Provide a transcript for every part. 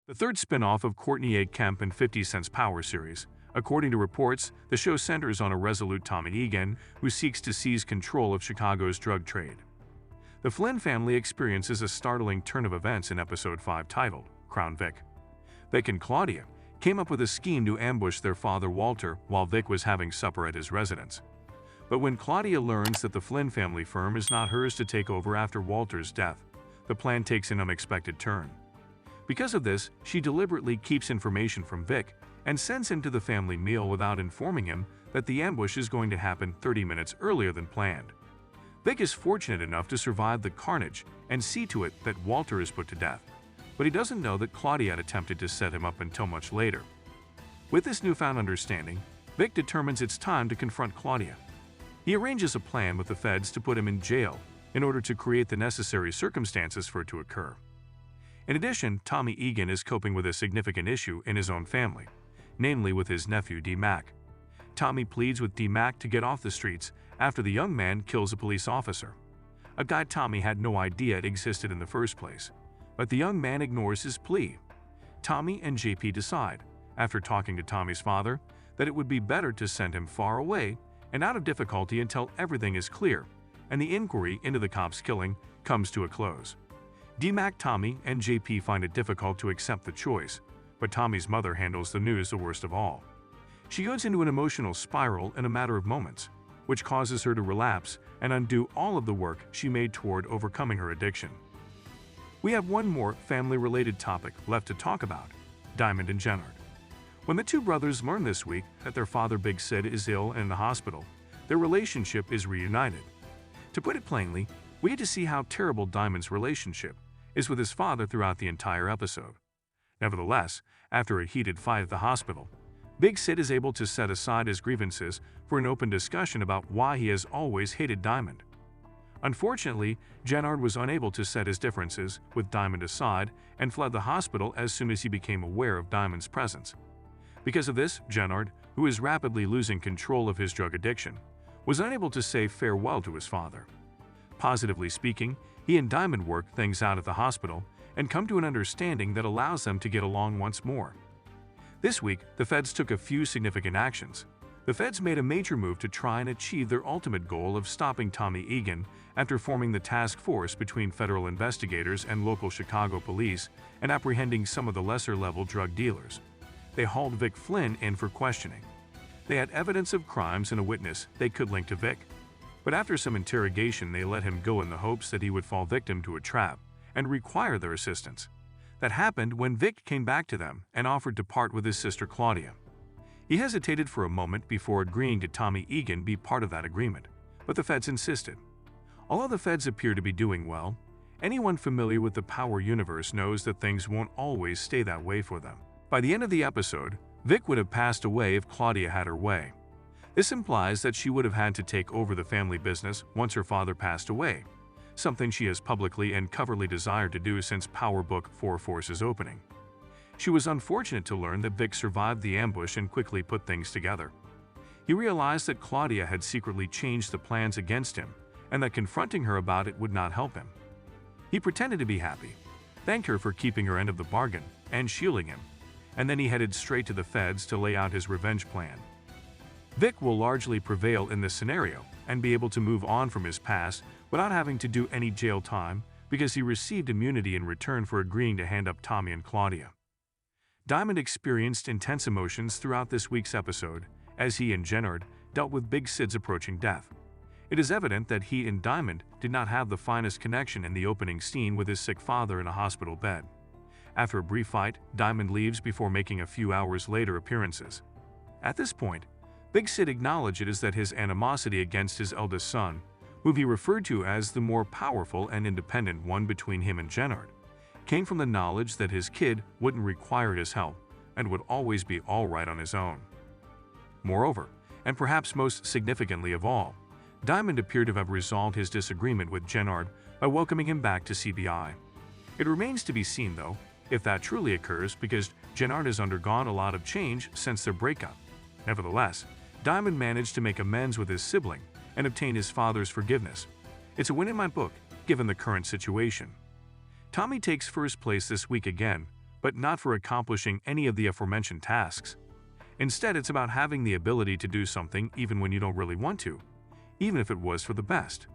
The third spin-off of Courtney A. Kemp and 50 Cent's Power series. According to reports, the show centers on a resolute Tommy Egan who seeks to seize control of Chicago's drug trade. The Flynn family experiences a startling turn of events in Episode 5 titled Crown Vic. Vic and Claudia came up with a scheme to ambush their father Walter while Vic was having supper at his residence. But when Claudia learns that the Flynn family firm is not hers to take over after Walter's death, the plan takes an unexpected turn. Because of this, she deliberately keeps information from Vic and sends him to the family meal without informing him that the ambush is going to happen 30 minutes earlier than planned. Vic is fortunate enough to survive the carnage and see to it that Walter is put to death, but he doesn't know that Claudia had attempted to set him up until much later. With this newfound understanding, Vic determines it's time to confront Claudia. He arranges a plan with the feds to put him in jail in order to create the necessary circumstances for it to occur. In addition, Tommy Egan is coping with a significant issue in his own family, namely with his nephew D-Mac. Tommy pleads with D-Mac to get off the streets after the young man kills a police officer, a guy Tommy had no idea it existed in the first place. But the young man ignores his plea. Tommy and JP decide, after talking to Tommy's father, that it would be better to send him far away and out of difficulty until everything is clear and the inquiry into the cop's killing comes to a close. D-Mac, Tommy, and JP find it difficult to accept the choice, but Tommy's mother handles the news the worst of all. She goes into an emotional spiral in a matter of moments, which causes her to relapse and undo all of the work she made toward overcoming her addiction. We have one more family-related topic left to talk about: Diamond and Jenard. When the two brothers learn this week that their father Big Sid is ill and in the hospital, their relationship is reunited. To put it plainly, we get to see how terrible Diamond's relationship is with his father throughout the entire episode. Nevertheless, after a heated fight at the hospital, Big Sid is able to set aside his grievances for an open discussion about why he has always hated Diamond. Unfortunately, Jenard was unable to set his differences with Diamond aside and fled the hospital as soon as he became aware of Diamond's presence. Because of this, Jenard, who is rapidly losing control of his drug addiction, was unable to say farewell to his father. Positively speaking, he and Diamond work things out at the hospital and come to an understanding that allows them to get along once more. This week, the feds took a few significant actions. The feds made a major move to try and achieve their ultimate goal of stopping Tommy Egan after forming the task force between federal investigators and local Chicago police and apprehending some of the lesser-level drug dealers. They hauled Vic Flynn in for questioning. They had evidence of crimes and a witness they could link to Vic. But after some interrogation, they let him go in the hopes that he would fall victim to a trap and require their assistance. That happened when Vic came back to them and offered to part with his sister Claudia. He hesitated for a moment before agreeing to Tommy Egan be part of that agreement, but the feds insisted. Although the feds appear to be doing well, anyone familiar with the Power universe knows that things won't always stay that way for them. By the end of the episode, Vic would have passed away if Claudia had her way. This implies that she would have had to take over the family business once her father passed away, something she has publicly and covertly desired to do since Power Book 4 Force's opening. She was unfortunate to learn that Vic survived the ambush and quickly put things together. He realized that Claudia had secretly changed the plans against him and that confronting her about it would not help him. He pretended to be happy, thanked her for keeping her end of the bargain and shielding him, and then he headed straight to the feds to lay out his revenge plan. Vic will largely prevail in this scenario and be able to move on from his past without having to do any jail time because he received immunity in return for agreeing to hand up Tommy and Claudia. Diamond experienced intense emotions throughout this week's episode as he and Jenard dealt with Big Sid's approaching death. It is evident that he and Diamond did not have the finest connection in the opening scene with his sick father in a hospital bed. After a brief fight, Diamond leaves before making a few hours later appearances. At this point, Big Sid acknowledges that his animosity against his eldest son, whom he referred to as the more powerful and independent one between him and Jenard, came from the knowledge that his kid wouldn't require his help and would always be all right on his own. Moreover, and perhaps most significantly of all, Diamond appeared to have resolved his disagreement with Jenard by welcoming him back to CBI. It remains to be seen, though, if that truly occurs because Jenard has undergone a lot of change since their breakup. Nevertheless, Diamond managed to make amends with his sibling and obtain his father's forgiveness. It's a win in my book, given the current situation. Tommy takes first place this week again, but not for accomplishing any of the aforementioned tasks. Instead, it's about having the ability to do something even when you don't really want to, even if it was for the best.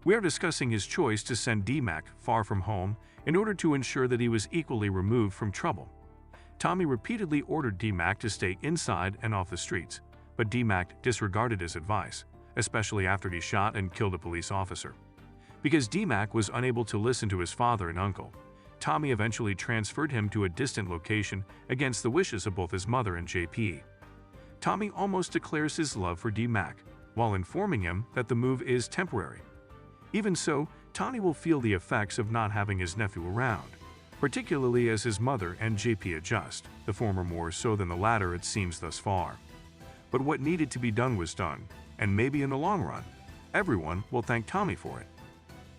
We are discussing his choice to send DMAC far from home in order to ensure that he was equally removed from trouble. Tommy repeatedly ordered DMAC to stay inside and off the streets, but DMAC disregarded his advice, especially after he shot and killed a police officer. Because DMAC was unable to listen to his father and uncle, Tommy eventually transferred him to a distant location against the wishes of both his mother and JP. Tommy almost declares his love for DMAC, while informing him that the move is temporary. Even so, Tommy will feel the effects of not having his nephew around, particularly as his mother and JP adjust, the former more so than the latter it seems thus far. But what needed to be done was done, and maybe in the long run, everyone will thank Tommy for it.